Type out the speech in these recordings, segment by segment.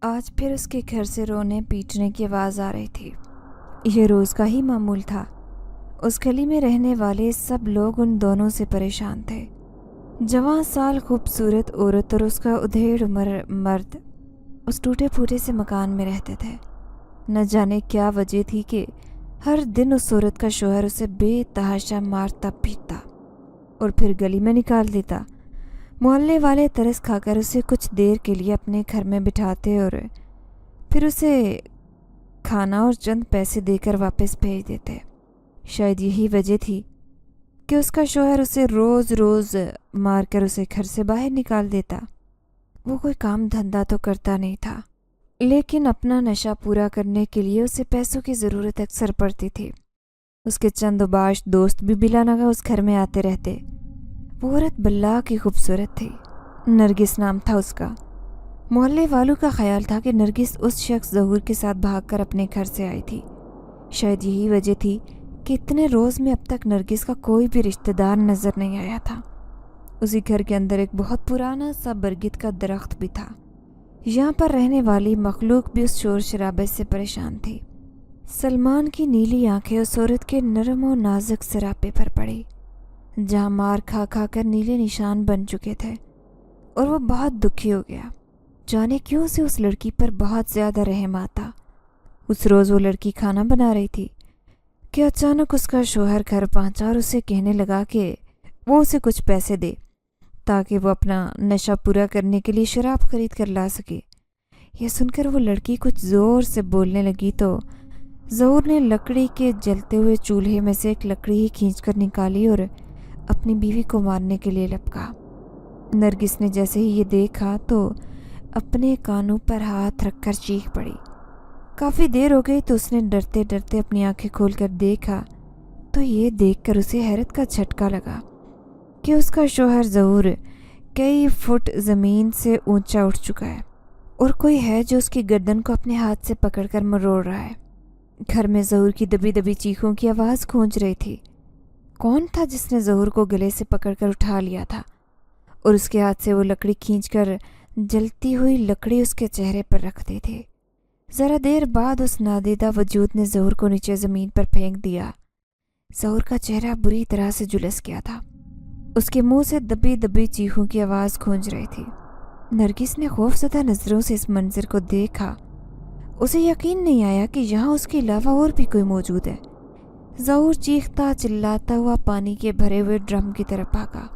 آج پھر اس کے گھر سے رونے پیٹنے کی آواز آ رہی تھی۔ یہ روز کا ہی معمول تھا۔ اس گلی میں رہنے والے سب لوگ ان دونوں سے پریشان تھے۔ جوان سال خوبصورت عورت اور اس کا ادھیڑ عمر مرد اس ٹوٹے پھوٹے سے مکان میں رہتے تھے۔ نہ جانے کیا وجہ تھی کہ ہر دن اس عورت کا شوہر اسے بے تحاشا مارتا پیٹتا اور پھر گلی میں نکال دیتا۔ محلے والے ترس کھا کر اسے کچھ دیر کے لیے اپنے گھر میں بٹھاتے اور پھر اسے کھانا اور چند پیسے دے کر واپس بھیج دیتے۔ شاید یہی وجہ تھی کہ اس کا شوہر اسے روز روز مار کر اسے گھر سے باہر نکال دیتا۔ وہ کوئی کام دھندا تو کرتا نہیں تھا، لیکن اپنا نشہ پورا کرنے کے لیے اسے پیسوں کی ضرورت اکثر پڑتی تھی۔ اس کے چند اوباش دوست بھی بلا ناگہ اس گھر میں آتے رہتے۔ وہ عورت بلا کی خوبصورت تھی، نرگس نام تھا اس کا۔ محلے والوں کا خیال تھا کہ نرگس اس شخص ظہور کے ساتھ بھاگ کر اپنے گھر سے آئی تھی۔ شاید یہی وجہ تھی کہ اتنے روز میں اب تک نرگس کا کوئی بھی رشتہ دار نظر نہیں آیا تھا۔ اسی گھر کے اندر ایک بہت پرانا سا برگد کا درخت بھی تھا۔ یہاں پر رہنے والی مخلوق بھی اس شور شرابے سے پریشان تھی۔ سلمان کی نیلی آنکھیں اس عورت کے نرم و نازک سراپے پر پڑی، جہاں مار کھا کھا کر نیلے نشان بن چکے تھے، اور وہ بہت دکھی ہو گیا۔ جانے کیوں سے اس لڑکی پر بہت زیادہ رحم آتا۔ اس روز وہ لڑکی کھانا بنا رہی تھی کہ اچانک اس کا شوہر گھر پہنچا اور اسے کہنے لگا کہ وہ اسے کچھ پیسے دے تاکہ وہ اپنا نشہ پورا کرنے کے لیے شراب خرید کر لا سکے۔ یہ سن کر وہ لڑکی کچھ زور سے بولنے لگی تو ظہور نے لکڑی کے جلتے ہوئے چولہے میں سے ایک لکڑی ہی کھینچ کر نکالی اور اپنی بیوی کو مارنے کے لیے لپکا۔ نرگس نے جیسے ہی یہ دیکھا تو اپنے کانوں پر ہاتھ رکھ کر چیخ پڑی۔ کافی دیر ہو گئی تو اس نے ڈرتے ڈرتے اپنی آنکھیں کھول کر دیکھا تو یہ دیکھ کر اسے حیرت کا جھٹکا لگا کہ اس کا شوہر ظہور کئی فٹ زمین سے اونچا اٹھ چکا ہے اور کوئی ہے جو اس کی گردن کو اپنے ہاتھ سے پکڑ کر مروڑ رہا ہے۔ گھر میں ظہور کی دبی دبی چیخوں کی آواز گونج رہی تھی۔ کون تھا جس نے ظہور کو گلے سے پکڑ کر اٹھا لیا تھا اور اس کے ہاتھ سے وہ لکڑی کھینچ کر جلتی ہوئی لکڑی اس کے چہرے پر رکھ دی تھی؟ ذرا دیر بعد اس نادیدہ وجود نے ظہور کو نیچے زمین پر پھینک دیا۔ ظہور کا چہرہ بری طرح سے جھلس گیا تھا۔ اس کے منہ سے دبی دبی چیخوں کی آواز گونج رہی تھی۔ نرگس نے خوفزدہ نظروں سے اس منظر کو دیکھا۔ اسے یقین نہیں آیا کہ یہاں اس کے علاوہ اور بھی کوئی موجود ہے۔ ظہور چیختا چلاتا ہوا پانی کے بھرے ہوئے ڈرم کی طرف بھاگا۔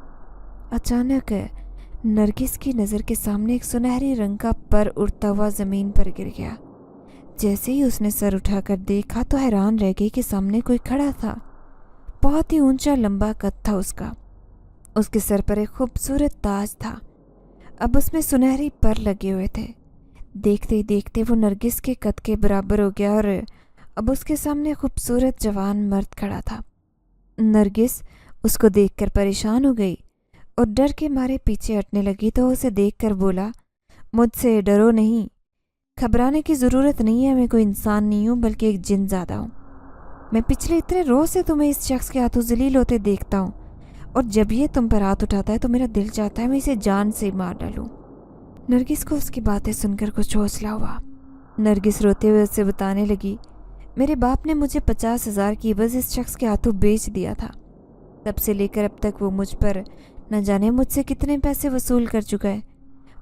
اچانک نرگس کی نظر کے سامنے ایک سنہری رنگ کا پر اڑتا ہوا زمین پر گر گیا۔ جیسے ہی اس نے سر اٹھا کر دیکھا تو حیران رہ گئی کہ سامنے کوئی کھڑا تھا۔ بہت ہی اونچا لمبا قد تھا اس کا۔ اس کے سر پر ایک خوبصورت تاج تھا۔ اب اس میں سنہری پر لگے ہوئے تھے۔ دیکھتے ہی دیکھتے وہ نرگس کے قد کے برابر ہو گیا اور اب اس کے سامنے خوبصورت جوان مرد کھڑا تھا۔ نرگس اس کو دیکھ کر پریشان ہو گئی اور ڈر کے مارے پیچھے ہٹنے لگی تو اسے دیکھ کر بولا، مجھ سے ڈرو نہیں، گھبرانے کی ضرورت نہیں ہے، میں کوئی انسان نہیں ہوں بلکہ ایک جن زادہ ہوں۔ میں پچھلے اتنے روز سے تمہیں اس شخص کے ہاتھوں ذلیل ہوتے دیکھتا ہوں اور جب یہ تم پر ہاتھ اٹھاتا ہے تو میرا دل چاہتا ہے میں اسے جان سے مار ڈالوں۔ نرگس کو اس کی باتیں سن کر کچھ حوصلہ ہوا۔ نرگس روتے ہوئے اسے بتانے لگی، میرے باپ نے مجھے 50,000 کی عوض اس شخص کے ہاتھوں بیچ دیا تھا۔ تب سے لے کر اب تک وہ مجھ پر نہ جانے مجھ سے کتنے پیسے وصول کر چکا ہے۔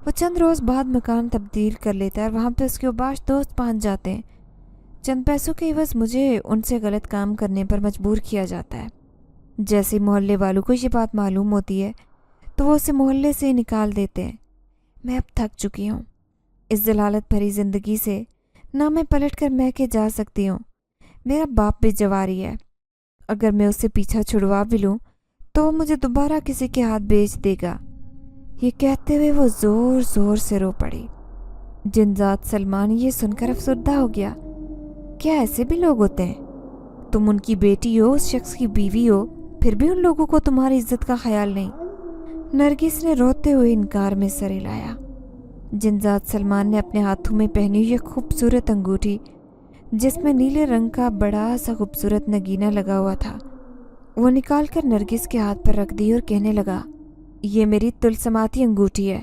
وہ چند روز بعد مکان تبدیل کر لیتا ہے اور وہاں پہ اس کے اوباش دوست پہنچ جاتے ہیں۔ چند پیسوں کے عوض مجھے ان سے غلط کام کرنے پر مجبور کیا جاتا ہے۔ جیسے محلے والوں کو یہ بات معلوم ہوتی ہے تو وہ اسے محلے سے نکال دیتے ہیں۔ میں اب تھک چکی ہوں اس ذلالت بھری زندگی سے، نہ میں پلٹ کر میں کے جا سکتی ہوں۔ میرا باپ بھی جواری ہے، اگر میں اسے پیچھا چھڑوا بھی لوں تو وہ مجھے دوبارہ کسی کے ہاتھ بیچ دے گا۔ یہ کہتے ہوئے وہ زور زور سے رو پڑی۔ جنزاد سلمان یہ سن کر افسردہ ہو گیا۔ کیا ایسے بھی لوگ ہوتے ہیں؟ تم ان کی بیٹی ہو، اس شخص کی بیوی ہو، پھر بھی ان لوگوں کو تمہاری عزت کا خیال نہیں۔ نرگس نے روتے ہوئے انکار میں سر ہلایا۔ جنزاد سلمان نے اپنے ہاتھوں میں پہنی ہوئی ایک خوبصورت انگوٹھی جس میں نیلے رنگ کا بڑا سا خوبصورت نگینہ لگا ہوا تھا وہ نکال کر نرگس کے ہاتھ پر رکھ دی اور کہنے لگا، یہ میری طلسماتی انگوٹھی ہے،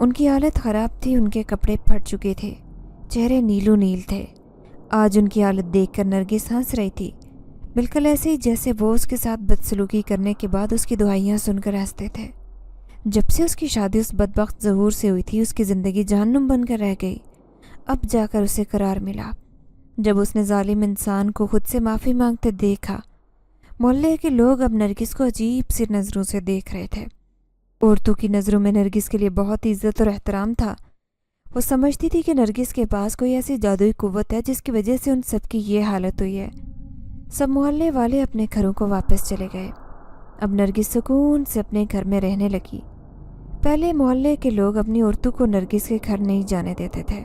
ان کی حالت خراب تھی، ان کے کپڑے پھٹ چکے تھے، چہرے نیلو نیل تھے۔ آج ان کی حالت دیکھ کر نرگس ہنس رہی تھی، بالکل ایسے ہی جیسے وہ اس کے ساتھ بدسلوکی کرنے کے بعد اس کی دعائیاں سن کر ہنستے تھے۔ جب سے اس کی شادی اس بدبخت ظہور سے ہوئی تھی، اس کی زندگی جہنم بن کر رہ گئی۔ اب جا کر اسے قرار ملا جب اس نے ظالم انسان کو خود سے معافی مانگتے دیکھا۔ محلے کے لوگ اب نرگس کو عجیب سی نظروں سے دیکھ رہے تھے۔ عورتوں کی نظروں میں نرگس کے لیے بہت عزت اور احترام تھا۔ وہ سمجھتی تھی کہ نرگس کے پاس کوئی ایسی جادوئی قوت ہے جس کی وجہ سے ان سب کی یہ حالت ہوئی ہے۔ سب محلے والے اپنے گھروں کو واپس چلے گئے۔ اب نرگس سکون سے اپنے گھر میں رہنے لگی۔ پہلے محلے کے لوگ اپنی عورتوں کو نرگس کے گھر نہیں جانے دیتے تھے،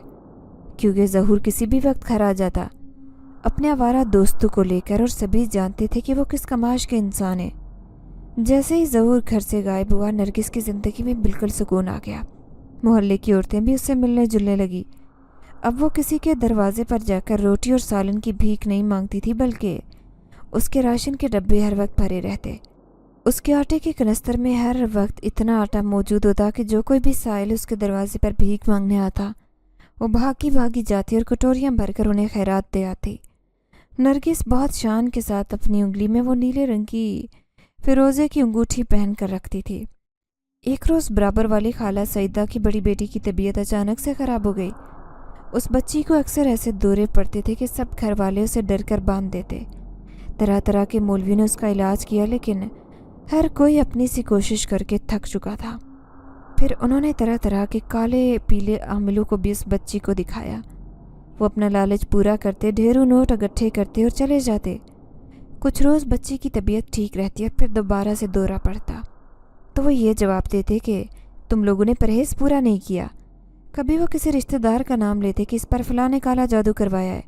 کیونکہ ظہور کسی بھی وقت گھر آ جاتا اپنے آوارہ دوستوں کو لے کر، اور سبھی جانتے تھے کہ وہ کس کماش کے انسان ہے۔ جیسے ہی ظہور گھر سے غائب ہوا، نرگس کی زندگی میں بالکل سکون آ گیا۔ محلے کی عورتیں بھی اس سے ملنے جلنے لگی۔ اب وہ کسی کے دروازے پر جا کر روٹی اور سالن کی بھیک نہیں مانگتی تھی، بلکہ اس کے راشن کے ڈبے ہر وقت بھرے رہتے۔ اس کے آٹے کے کنستر میں ہر وقت اتنا آٹا موجود ہوتا کہ جو کوئی بھی سائل اس کے دروازے پر بھیک مانگنے آتا، وہ بھاگی جاتی اور کٹوریاں بھر کر انہیں خیرات دے آتی۔ نرگس بہت شان کے ساتھ اپنی انگلی میں وہ نیلے رنگ کی فیروزے کی انگوٹھی پہن کر رکھتی تھی۔ ایک روز برابر والی خالہ سعیدہ کی بڑی بیٹی کی طبیعت اچانک سے خراب ہو گئی۔ اس بچی کو اکثر ایسے دورے پڑتے تھے کہ سب گھر والے اسے ڈر کر باندھ دیتے۔ طرح طرح کے مولوی نے اس کا علاج کیا، لیکن ہر کوئی اپنی سی کوشش کر کے تھک چکا تھا۔ پھر انہوں نے طرح طرح کے کالے پیلے عاملوں کو بھی اس بچی کو دکھایا۔ وہ اپنا لالچ پورا کرتے، ڈھیروں نوٹ اکٹھے کرتے اور چلے جاتے۔ کچھ روز بچی کی طبیعت ٹھیک رہتی اور پھر دوبارہ سے دورہ پڑتا تو وہ یہ جواب دیتے کہ تم لوگوں نے پرہیز پورا نہیں کیا۔ کبھی وہ کسی رشتہ دار کا نام لیتے کہ اس پر فلاں نے کالا جادو کروایا ہے،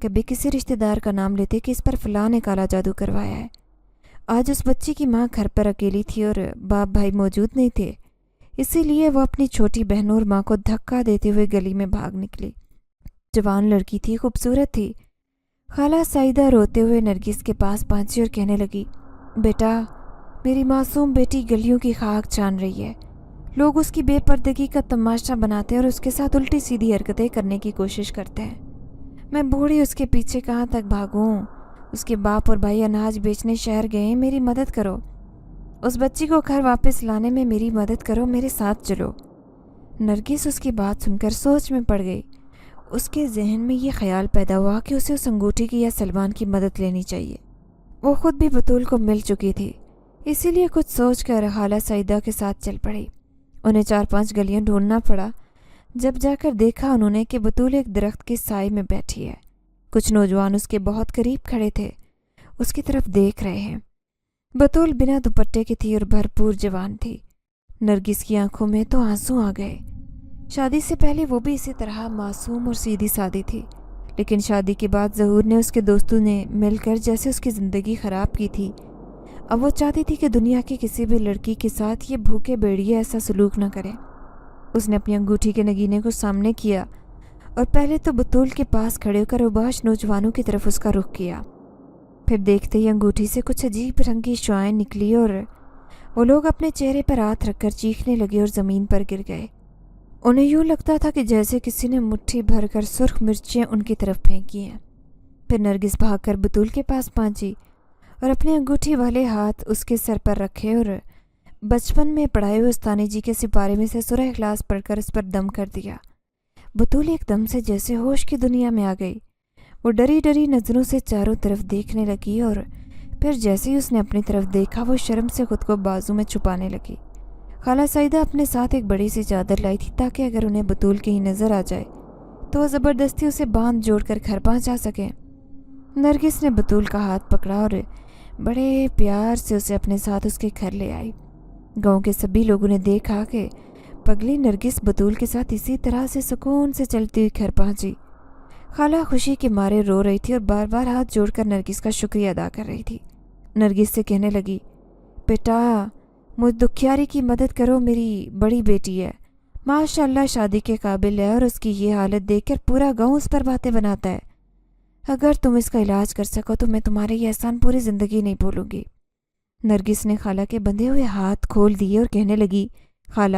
کبھی کسی رشتہ دار کا نام لیتے کہ اس پر فلاں نے کالا جادو کروایا ہے۔ آج اس بچی کی ماں گھر پر اکیلی تھی اور باپ بھائی موجود نہیں تھے، اسی لیے وہ اپنی چھوٹی بہنوں اور ماں کو دھکا دیتے ہوئے گلی میں بھاگ نکلی۔ جوان لڑکی تھی، خوبصورت تھی۔ خالہ سعیدہ روتے ہوئے نرگس کے پاس پہنچی اور کہنے لگی، بیٹا، میری معصوم بیٹی گلیوں کی خاک چھان رہی ہے۔ لوگ اس کی بے پردگی کا تماشا بناتے ہیں اور اس کے ساتھ الٹی سیدھی حرکتیں کرنے کی کوشش کرتے ہیں۔ میں بوڑھی اس کے پیچھے کہاں تک بھاگوں؟ اس کے باپ اور بھائی اناج بیچنے شہر گئے ہیں، میری مدد کرو۔ اس بچی کو گھر واپس لانے میں میری مدد کرو، میرے ساتھ چلو۔ نرگس اس کی بات سن کر سوچ میں پڑ گئی۔ اس کے ذہن میں یہ خیال پیدا ہوا کہ اسے اس انگوٹھی کی یا سلمان کی مدد لینی چاہیے۔ وہ خود بھی بطول کو مل چکی تھی، اسی لیے کچھ سوچ کر خالہ سعیدہ کے ساتھ چل پڑی۔ انہیں 4-5 گلیاں ڈھونڈنا پڑا، جب جا کر دیکھا انہوں نے کہ بطول ایک درخت کے سائے میں بیٹھی ہے۔ کچھ نوجوان اس کے بہت قریب کھڑے تھے، اس کی طرف دیکھ رہے ہیں۔ بطول بنا دوپٹے کی تھی اور بھرپور جوان تھی۔ نرگس کی آنکھوں میں تو آنسو آ گئے۔ شادی سے پہلے وہ بھی اسی طرح معصوم اور سیدھی سادی تھی، لیکن شادی کے بعد ظہور نے اس کے دوستوں نے مل کر جیسے اس کی زندگی خراب کی تھی۔ اب وہ چاہتی تھی کہ دنیا کی کسی بھی لڑکی کے ساتھ یہ بھوکے بھیڑیے ایسا سلوک نہ کرے۔ اس نے اپنی انگوٹھی کے نگینے کو سامنے کیا اور پہلے تو بطول کے پاس کھڑے ہو کر اوباش نوجوانوں کی طرف اس کا رخ کیا۔ پھر دیکھتے ہی انگوٹھی سے کچھ عجیب رنگ کی شعاعیں نکلی اور وہ لوگ اپنے چہرے پر ہاتھ رکھ کر چیخنے لگے اور زمین پر گر گئے۔ انہیں یوں لگتا تھا کہ جیسے کسی نے مٹھی بھر کر سرخ مرچیں ان کی طرف پھینکی ہیں۔ پھر نرگس بھاگ کر بطول کے پاس پہنچی اور اپنے انگوٹھی والے ہاتھ اس کے سر پر رکھے اور بچپن میں پڑھائے ہوئے استانی جی کے سپارے میں سے سورہ اخلاص پڑھ کر اس پر دم کر دیا۔ بطول ایک دم سے جیسے ہوش کی دنیا میں آ گئی۔ وہ ڈری ڈری نظروں سے چاروں طرف دیکھنے لگی اور پھر جیسے ہی اس نے اپنی طرف دیکھا، وہ شرم سے خود کو بازو میں چھپانے لگی۔ خالہ سعیدہ اپنے ساتھ ایک بڑی سی چادر لائی تھی تاکہ اگر انہیں بطول کہیں نظر آ جائے تو وہ زبردستی اسے باندھ جوڑ کر گھر پہنچا سکیں۔ نرگس نے بطول کا ہاتھ پکڑا اور بڑے پیار سے اسے اپنے ساتھ اس کے گھر لے آئی۔ گاؤں کے سبھی لوگوں نے دیکھا کہ پگلی نرگس بطول کے ساتھ اسی طرح سے سکون سے چلتی ہوئی گھر پہنچی۔ خالہ خوشی کے مارے رو رہی تھی اور بار بار ہاتھ جوڑ کر نرگس کا شکریہ ادا کر رہی تھی۔ نرگس سے کہنے لگی، بیٹا، مجھ دکھیاری کی مدد کرو، میری بڑی بیٹی ہے، ماشاء اللہ شادی کے قابل ہے اور اس کی یہ حالت دیکھ کر پورا گاؤں اس پر باتیں بناتا ہے۔ اگر تم اس کا علاج کر سکو تو میں تمہارے یہ احسان پوری زندگی نہیں بھولوں گی۔ نرگس نے خالہ کے بندھے ہوئے ہاتھ کھول دیے اور کہنے لگی، خالہ،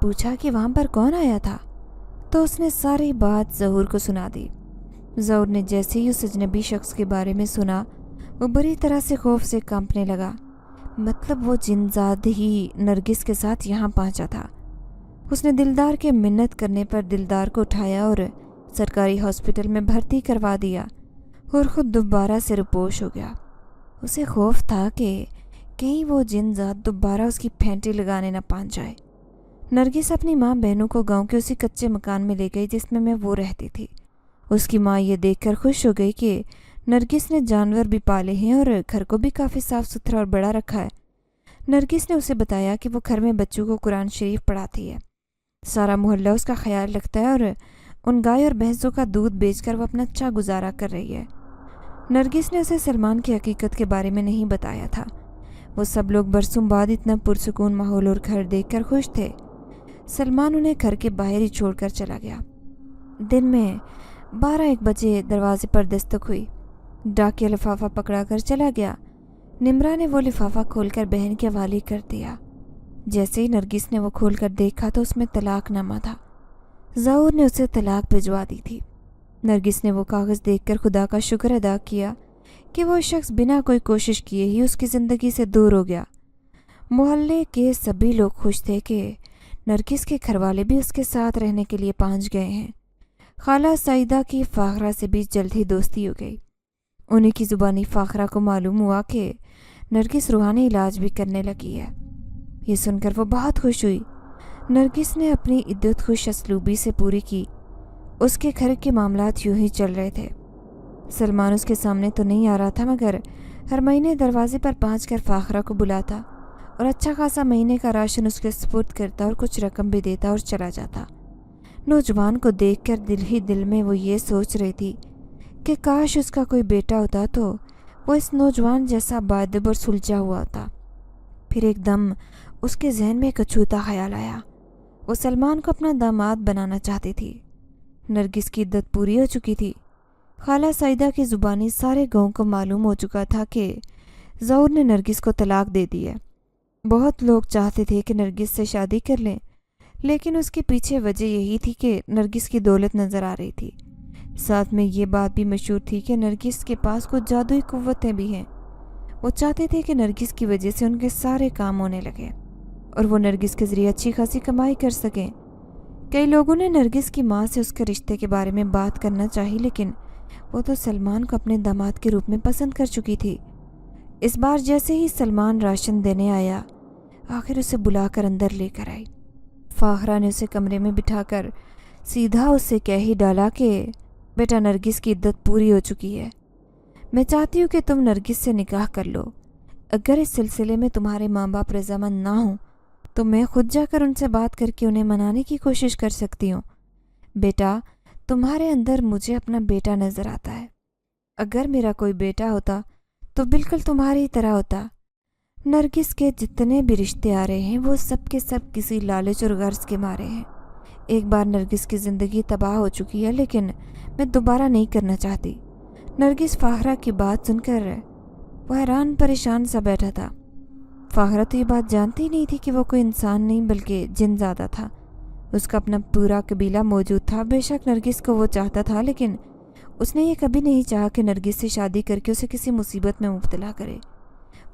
پوچھا کہ وہاں پر کون آیا تھا تو اس نے ساری بات ظہور کو سنا دی۔ ظہور نے جیسے ہی اس اجنبی شخص کے بارے میں سنا وہ بری طرح سے خوف سے کانپنے لگا۔ مطلب وہ جن زاد ہی نرگس کے ساتھ یہاں پہنچا تھا۔ اس نے دلدار کے منت کرنے پر دلدار کو اٹھایا اور سرکاری ہاسپٹل میں بھرتی کروا دیا اور خود دوبارہ سے روپوش ہو گیا۔ اسے خوف تھا کہ کہیں وہ جن ذات دوبارہ اس کی پھینٹی لگانے نہ پہنچ جائے۔ نرگس اپنی ماں بہنوں کو گاؤں کے اسی کچے مکان میں لے گئی جس میں وہ رہتی تھی۔ اس کی ماں یہ دیکھ کر خوش ہو گئی کہ نرگس نے جانور بھی پالے ہیں اور گھر کو بھی کافی صاف ستھرا اور بڑا رکھا ہے۔ نرگس نے اسے بتایا کہ وہ گھر میں بچوں کو قرآن شریف پڑھاتی ہے، سارا محلہ اس کا خیال رکھتا ہے اور ان گائے اور بھینسوں کا دودھ بیچ کر وہ اپنا اچھا گزارا کر رہی ہے۔ نرگس نے اسے سلمان کی حقیقت کے بارے میں نہیں بتایا تھا۔ وہ سب لوگ برسوں بعد اتنا پرسکون ماحول اور گھر دیکھ کر خوش تھے۔ سلمان انہیں گھر کے باہر ہی چھوڑ کر چلا گیا۔ دن میں 12-1 بجے دروازے پر دستک ہوئی۔ ڈاکیا لفافہ پکڑا کر چلا گیا۔ نمرا نے وہ لفافہ کھول کر بہن کے حوالے کر دیا۔ جیسے ہی نرگس نے وہ کھول کر دیکھا تو اس میں طلاق نامہ تھا۔ ظہور نے اسے طلاق بھجوا دی تھی۔ نرگس نے وہ کاغذ دیکھ کر خدا کا شکر ادا کیا کہ وہ شخص بنا کوئی کوشش کیے ہی اس کی زندگی سے دور ہو گیا۔ محلے کے سبھی لوگ خوش تھے کہ نرگس کے گھر والے بھی اس کے ساتھ رہنے کے لیے پہنچ گئے ہیں۔ خالہ سعیدہ کی فاخرہ سے بھی جلد ہی دوستی ہو گئی۔ انہیں کی زبانی فاخرہ کو معلوم ہوا کہ نرگس روحانی علاج بھی کرنے لگی ہے۔ یہ سن کر وہ بہت خوش ہوئی۔ نرگس نے اپنی عدت خوش اسلوبی سے پوری کی۔ اس کے گھر کے معاملات یوں ہی چل رہے تھے۔ سلمان اس کے سامنے تو نہیں آ رہا تھا مگر ہر مہینے دروازے پر پہنچ کر فاخرہ کو بلاتا اور اچھا خاصا مہینے کا راشن اس کے سپرد کرتا اور کچھ رقم بھی دیتا اور چلا جاتا۔ نوجوان کو دیکھ کر دل ہی دل میں وہ یہ سوچ رہی تھی کہ کاش اس کا کوئی بیٹا ہوتا تو وہ اس نوجوان جیسا باادب اور سلجھا ہوا ہوتا۔ پھر ایک دم اس کے ذہن میں ایک اچھوتا خیال آیا۔ وہ سلمان کو اپنا داماد بنانا چاہتی تھی۔ نرگس کی عدت پوری ہو چکی تھی۔ خالہ سعیدہ کی زبانی سارے گاؤں کو معلوم ہو چکا تھا کہ ظہور نے نرگس کو طلاق دے دی ہے۔ بہت لوگ چاہتے تھے کہ نرگس سے شادی کر لیں، لیکن اس کے پیچھے وجہ یہی تھی کہ نرگس کی دولت نظر آ رہی تھی۔ ساتھ میں یہ بات بھی مشہور تھی کہ نرگس کے پاس کچھ جادوئی قوتیں بھی ہیں۔ وہ چاہتے تھے کہ نرگس کی وجہ سے ان کے سارے کام ہونے لگے اور وہ نرگس کے ذریعے اچھی خاصی کمائی کر سکیں۔ کئی لوگوں نے نرگس کی ماں سے اس کے رشتے کے بارے میں بات کرنا چاہی، لیکن وہ تو سلمان کو اپنے داماد کے روپ میں پسند کر چکی تھی۔ اس بار جیسے ہی سلمان راشن دینے آیا، آخر اسے بلا کر اندر لے کر آئی۔ فاخرہ نے اسے کمرے میں بٹھا کر سیدھا اس سے کہہ ہی ڈالا کہ بیٹا نرگس کی عدت پوری ہو چکی ہے۔ میں چاہتی ہوں کہ تم نرگس سے نکاح کر لو۔ اگر اس سلسلے میں تمہارے ماں باپ رضامند نہ ہوں تو میں خود جا کر ان سے بات کر کے انہیں منانے کی کوشش کر سکتی ہوں۔ بیٹا تمہارے اندر مجھے اپنا بیٹا نظر آتا ہے۔ اگر میرا کوئی بیٹا ہوتا تو بالکل تمہاری طرح ہوتا۔ نرگس کے جتنے بھی رشتے آ رہے ہیں وہ سب کے سب کسی لالچ اور غرض کے مارے ہیں۔ ایک بار نرگس کی زندگی تباہ ہو چکی ہے، لیکن میں دوبارہ نہیں کرنا چاہتی۔ نرگس فاخرہ کی بات سن کر وہ حیران پریشان سا بیٹھا تھا۔ فاخرہ تو یہ بات جانتی نہیں تھی کہ وہ کوئی انسان نہیں بلکہ جن زادہ تھا۔ اس کا اپنا پورا قبیلہ موجود تھا۔ بے شک نرگس کو وہ چاہتا تھا، لیکن اس نے یہ کبھی نہیں چاہا کہ نرگس سے شادی کر کے اسے کسی مصیبت میں مبتلا کرے۔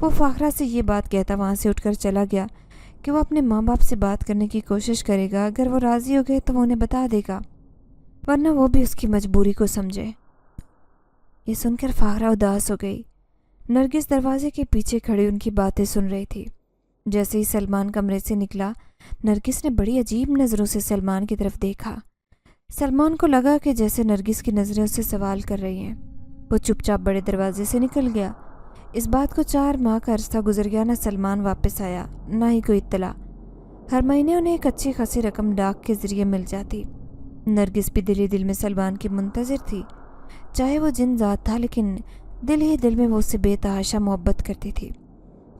وہ فاخرہ سے یہ بات کہتا وہاں سے اٹھ کر چلا گیا کہ وہ اپنے ماں باپ سے بات کرنے کی کوشش کرے گا۔ اگر وہ راضی ہو گئے تو وہ انہیں بتا دے گا، ورنہ وہ بھی اس کی مجبوری کو سمجھے۔ یہ سن کر فاخرہ اداس ہو گئی۔ نرگس دروازے کے پیچھے کھڑی ان کی باتیں سن رہی تھی۔ جیسے ہی سلمان کمرے سے نکلا، نرگس نے بڑی عجیب نظروں سے سلمان کی طرف دیکھا۔ سلمان کو لگا کہ جیسے نرگس کی نظریں اسے سوال کر رہی ہیں۔ وہ چپ چاپ بڑے دروازے سے نکل گیا۔ اس بات کو 4 ماہ کا عرصہ گزر گیا، نہ سلمان واپس آیا نہ ہی کوئی اطلاع۔ ہر مہینے انہیں ایک اچھی خاصی رقم ڈاک کے ذریعے مل جاتی۔ نرگس بھی دل ہی دل میں سلمان کی منتظر تھی۔ چاہے وہ جن ذات تھا، لیکن دل ہی دل میں وہ اسے بے تحاشا محبت کرتی تھی۔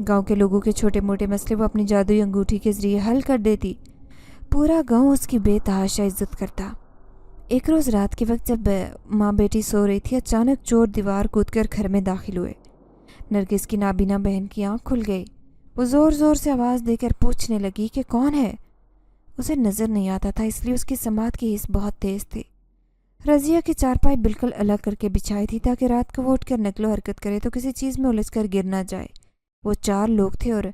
گاؤں کے لوگوں کے چھوٹے موٹے مسئلے وہ اپنی جادوئی انگوٹھی کے ذریعے حل کر دیتی۔ پورا گاؤں اس کی بے تحاشا عزت کرتا۔ ایک روز رات کے وقت جب ماں بیٹی سو رہی تھی، اچانک چور دیوار کود کر گھر میں داخل ہوئے۔ نرگس کی نابینا بہن کی آنکھ کھل گئی۔ وہ زور زور سے آواز دے کر پوچھنے لگی کہ کون ہے؟ اسے نظر نہیں آتا تھا، اس لیے اس کی سماعت کی حس بہت تیز تھی۔ رضیہ کی چارپائی بالکل الگ کر کے بچھائی تھی تاکہ رات کو وہ اٹھ کر نقل و حرکت کرے تو کسی چیز میں الجھ کر گر نہ جائے۔ وہ 4 لوگ تھے اور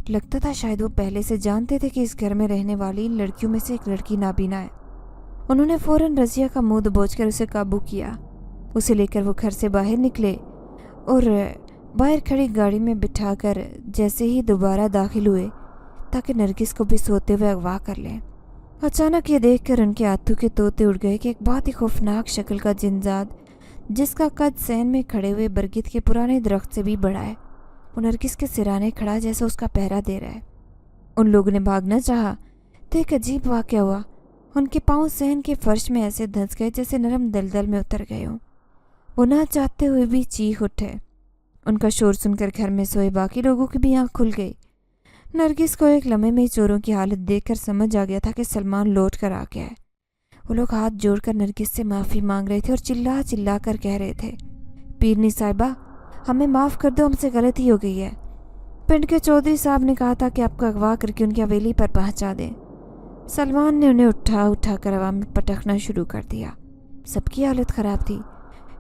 لگتا تھا شاید وہ پہلے سے جانتے تھے کہ اس گھر میں رہنے والی ان لڑکیوں میں سے ایک لڑکی نابینا ہے۔ انہوں نے فوراً رضیہ کا منہ دبوچ کر اسے قابو کیا۔ اسے لے کر وہ گھر سے باہر نکلے اور باہر کھڑی گاڑی میں بٹھا کر جیسے ہی دوبارہ داخل ہوئے تاکہ نرگس کو بھی سوتے ہوئے اغوا کر لیں۔ اچانک یہ دیکھ کر ان کے ہاتھوں کے طوطے اڑ گئے کہ ایک بہت ہی خوفناک شکل کا جنزاد جس کا قد سین میں کھڑے ہوئے برگد کے پرانے درخت سے بھی بڑا ہے، وہ نرگس کے سرانے کھڑا جیسے اس کا پہرا دے رہا ہے۔ ان لوگوں نے بھاگنا چاہا تو ایک عجیب واقعہ ہوا۔ ان کے پاؤں صحن کے فرش میں ایسے دھنس گئے جیسے نرم دلدل میں اتر گئے ہوں۔ وہ نہ چاہتے ہوئے بھی چیخ اٹھے۔ ان کا شور سن کر گھر میں سوئے باقی لوگوں کی بھی آنکھ کھل گئی۔ نرگس کو ایک لمحے میں چوروں کی حالت دیکھ کر سمجھ آ گیا تھا کہ سلمان لوٹ کر آ گیا ہے۔ وہ لوگ ہاتھ جوڑ کر نرگس سے معافی مانگ رہے تھے اور چلا چلا کر کہہ رہے تھے، پیرنی صاحبہ ہمیں معاف کر دو، ہم سے غلطی ہو گئی ہے۔ پنڈ کے چودھری صاحب نے کہا تھا کہ آپ کو اغوا کر کے ان کی حویلی پر پہنچا دیں۔ سلمان نے انہیں اٹھا کر ہوا میں پٹکنا شروع کر دیا۔ سب کی حالت خراب تھی۔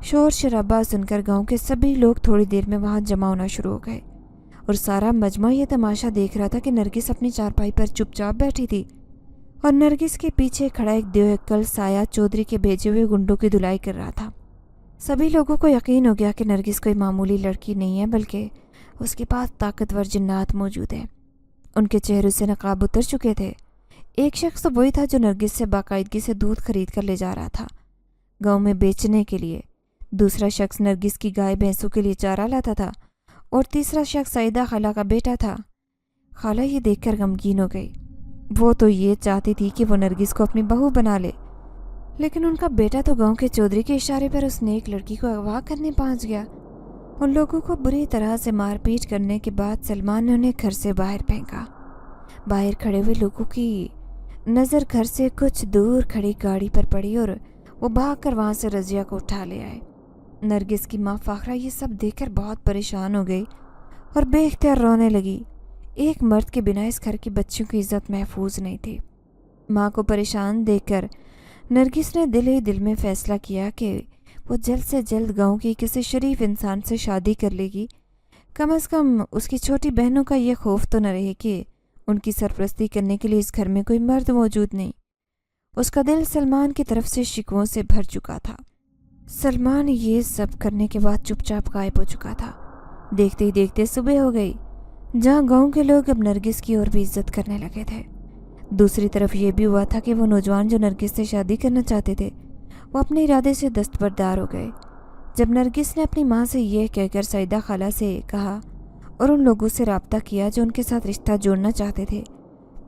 شور شرابہ سن کر گاؤں کے سبھی لوگ تھوڑی دیر میں وہاں جمع ہونا شروع ہو گئے اور سارا مجمع یہ تماشا دیکھ رہا تھا کہ نرگس اپنی چارپائی پر چپ چاپ بیٹھی تھی اور نرگس کے پیچھے کھڑا ایک دیوہکل سایہ چودھری کے بھیجے ہوئے گنڈوں کی دھلائی کر رہا تھا۔ سبھی لوگوں کو یقین ہو گیا کہ نرگس کوئی معمولی لڑکی نہیں ہے بلکہ اس کے پاس طاقتور جنات موجود ہیں۔ ان کے چہروں سے نقاب اتر چکے تھے۔ ایک شخص تو وہی تھا جو نرگس سے باقاعدگی سے دودھ خرید کر لے جا رہا تھا گاؤں میں بیچنے کے لیے۔ دوسرا شخص نرگس کی گائے بھینسوں کے لیے چارہ لاتا تھا اور تیسرا شخص سعیدہ خالہ کا بیٹا تھا۔ خالہ یہ دیکھ کر غمگین ہو گئی۔ وہ تو یہ چاہتی تھی کہ وہ نرگس کو اپنی بہو بنا لے، لیکن ان کا بیٹا تو گاؤں کے چودھری کے اشارے پر اس نیک لڑکی کو اغوا کرنے پہنچ گیا۔ ان لوگوں کو بری طرح سے مار پیٹ کرنے کے بعد سلمان نے انہیں گھر سے باہر پھینکا۔ باہر کھڑے ہوئے لوگوں کی نظر گھر سے کچھ دور کھڑی گاڑی پر پڑی اور وہ بھاگ کر وہاں سے رضیہ کو اٹھا لے آئے۔ نرگس کی ماں فاخرہ یہ سب دیکھ کر بہت پریشان ہو گئی اور بے اختیار رونے لگی۔ ایک مرد کے بنا اس گھر کی بچیوں کی عزت محفوظ نہیں تھی۔ ماں کو پریشان دیکھ کر نرگس نے دل ہی دل میں فیصلہ کیا کہ وہ جلد سے جلد گاؤں کی کسی شریف انسان سے شادی کر لے گی۔ کم از کم اس کی چھوٹی بہنوں کا یہ خوف تو نہ رہے کہ ان کی سرپرستی کرنے کے لیے اس گھر میں کوئی مرد موجود نہیں۔ اس کا دل سلمان کی طرف سے شکووں سے بھر چکا تھا۔ سلمان یہ سب کرنے کے بعد چپ چاپ غائب ہو چکا تھا۔ دیکھتے ہی دیکھتے صبح ہو گئی، جہاں گاؤں کے لوگ اب نرگس کی اور بھی عزت کرنے لگے تھے۔ دوسری طرف یہ بھی ہوا تھا کہ وہ نوجوان جو نرگس سے شادی کرنا چاہتے تھے وہ اپنے ارادے سے دستبردار ہو گئے۔ جب نرگس نے اپنی ماں سے یہ کہہ کر سعیدہ خالہ سے کہا اور ان لوگوں سے رابطہ کیا جو ان کے ساتھ رشتہ جوڑنا چاہتے تھے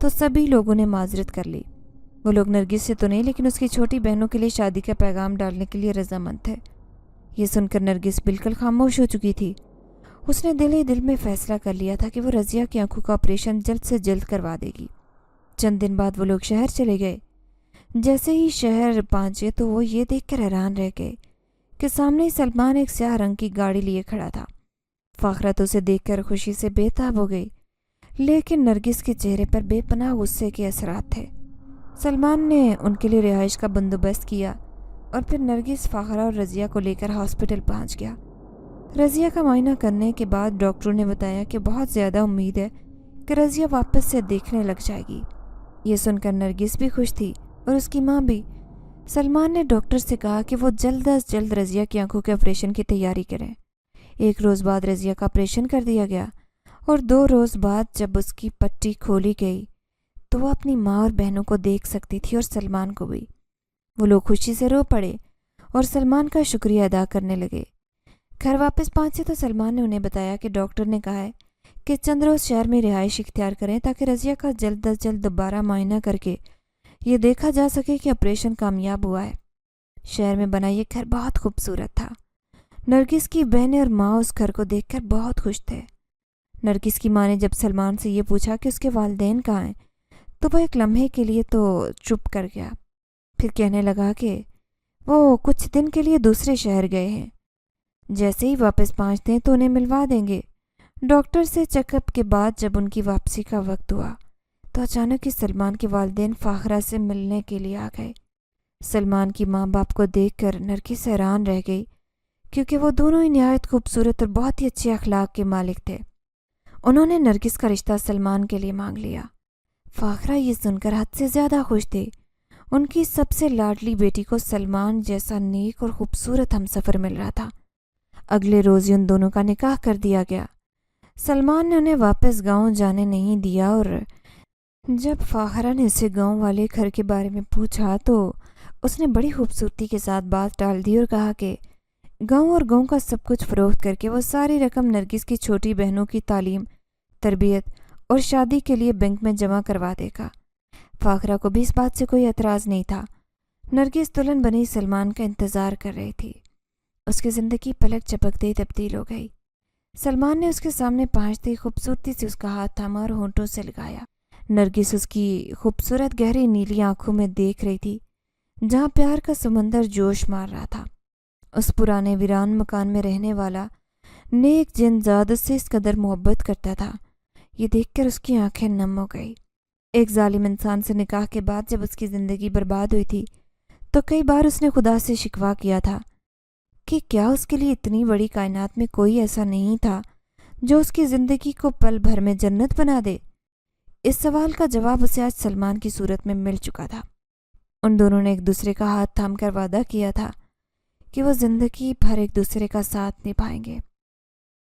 تو سبھی لوگوں نے معذرت کر لی۔ وہ لوگ نرگس سے تو نہیں لیکن اس کی چھوٹی بہنوں کے لیے شادی کا پیغام ڈالنے کے لیے رضامند تھے۔ یہ سن کر نرگس بالکل خاموش ہو چکی تھی۔ اس نے دل ہی دل میں فیصلہ کر لیا تھا کہ وہ رضیہ کی آنکھوں کا آپریشن جلد سے جلد کروا دے گی۔ چند دن بعد وہ لوگ شہر چلے گئے۔ جیسے ہی شہر پہنچے تو وہ یہ دیکھ کر حیران رہ گئے کہ سامنے سلمان ایک سیاہ رنگ کی گاڑی لیے کھڑا تھا۔ فاخرہ تو اسے دیکھ کر خوشی سے بے تاب ہو گئی، لیکن نرگس کے چہرے پر بے پناہ غصے کے اثرات تھے۔ سلمان نے ان کے لیے رہائش کا بندوبست کیا اور پھر نرگس، فاخرہ اور رضیہ کو لے کر ہاسپٹل پہنچ گیا۔ رضیہ کا معائنہ کرنے کے بعد ڈاکٹروں نے بتایا کہ بہت زیادہ امید ہے کہ رضیہ واپس سے دیکھنے لگ جائے گی۔ یہ سن کر نرگس بھی خوش تھی اور اس کی ماں بھی۔ سلمان نے ڈاکٹر سے کہا کہ وہ جلد از جلد رضیہ کی آنکھوں کے آپریشن کی تیاری کریں۔ 1 روز بعد رضیہ کا آپریشن کر دیا گیا اور 2 روز بعد جب اس کی پٹی کھولی گئی تو وہ اپنی ماں اور بہنوں کو دیکھ سکتی تھی اور سلمان کو بھی۔ وہ لوگ خوشی سے رو پڑے اور سلمان کا شکریہ ادا کرنے لگے۔ گھر واپس پہنچے تو سلمان نے انہیں بتایا کہ ڈاکٹر نے کہا ہے کہ چند روز شہر میں رہائش اختیار کریں تاکہ رضیہ کا جلد از جلد دوبارہ معائنہ کر کے یہ دیکھا جا سکے کہ آپریشن کامیاب ہوا ہے۔ شہر میں بنا یہ گھر بہت خوبصورت تھا۔ نرگس کی بہنیں اور ماں اس گھر کو دیکھ کر بہت خوش تھے۔ نرگس کی ماں نے جب سلمان سے یہ پوچھا کہ اس کے والدین کہاں ہیں تو وہ ایک لمحے کے لیے تو چپ کر گیا، پھر کہنے لگا کہ وہ کچھ دن کے لیے دوسرے شہر گئے ہیں، جیسے ہی واپس پہنچتے ہیں تو انہیں ملوا دیں گے۔ ڈاکٹر سے چیک اپ کے بعد جب ان کی واپسی کا وقت ہوا تو اچانک ہی سلمان کے والدین فاخرہ سے ملنے کے لیے آ گئے۔ سلمان کی ماں باپ کو دیکھ کر نرگس حیران رہ گئی، کیونکہ وہ دونوں ہی نہایت خوبصورت اور بہت ہی اچھے اخلاق کے مالک تھے۔ انہوں نے نرگس کا رشتہ سلمان کے لیے مانگ لیا۔ فاخرہ یہ سن کر حد سے زیادہ خوش تھی۔ ان کی سب سے لاڈلی بیٹی کو سلمان جیسا نیک اور خوبصورت ہمسفر مل رہا تھا۔ اگلے روز ہی ان دونوں کا نکاح کر دیا گیا۔ سلمان نے انہیں واپس گاؤں جانے نہیں دیا، اور جب فاخرہ نے اسے گاؤں والے گھر کے بارے میں پوچھا تو اس نے بڑی خوبصورتی کے ساتھ بات ٹال دی اور کہا کہ گاؤں اور گاؤں کا سب کچھ فروخت کر کے وہ ساری رقم نرگس کی چھوٹی بہنوں کی تعلیم، تربیت اور شادی کے لیے بینک میں جمع کروا دے گا۔ فاخرہ کو بھی اس بات سے کوئی اعتراض نہیں تھا۔ نرگس دلہن بنی سلمان کا انتظار کر رہی تھی۔ اس کی زندگی پلک جھپکتے ہی تبدیل ہو گئی۔ سلمان نے اس کے سامنے پہنچتے ہی خوبصورتی سے اس کا ہاتھ تھاما اور ہونٹوں سے لگایا۔ نرگس اس کی خوبصورت گہری نیلی آنکھوں میں دیکھ رہی تھی، جہاں پیار کا سمندر جوش مار رہا تھا۔ اس پرانے ویران مکان میں رہنے والا نیک جن زاد اس سے اس قدر محبت کرتا تھا، یہ دیکھ کر اس کی آنکھیں نم ہو گئی۔ ایک ظالم انسان سے نکاح کے بعد جب اس کی زندگی برباد ہوئی تھی تو کئی بار اس نے خدا سے شکوہ کیا تھا کہ کیا اس کے لیے اتنی بڑی کائنات میں کوئی ایسا نہیں تھا جو اس کی زندگی کو پل بھر میں جنت بنا دے۔ اس سوال کا جواب اسے آج سلمان کی صورت میں مل چکا تھا۔ ان دونوں نے ایک دوسرے کا ہاتھ تھام کر وعدہ کیا تھا کہ وہ زندگی بھر ایک دوسرے کا ساتھ نبھائیں گے۔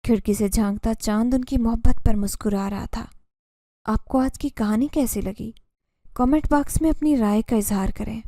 کھڑکی سے جھانکتا چاند ان کی محبت پر مسکرا رہا تھا۔ آپ کو آج کی کہانی کیسی لگی؟ کامنٹ باکس میں اپنی رائے کا اظہار کریں۔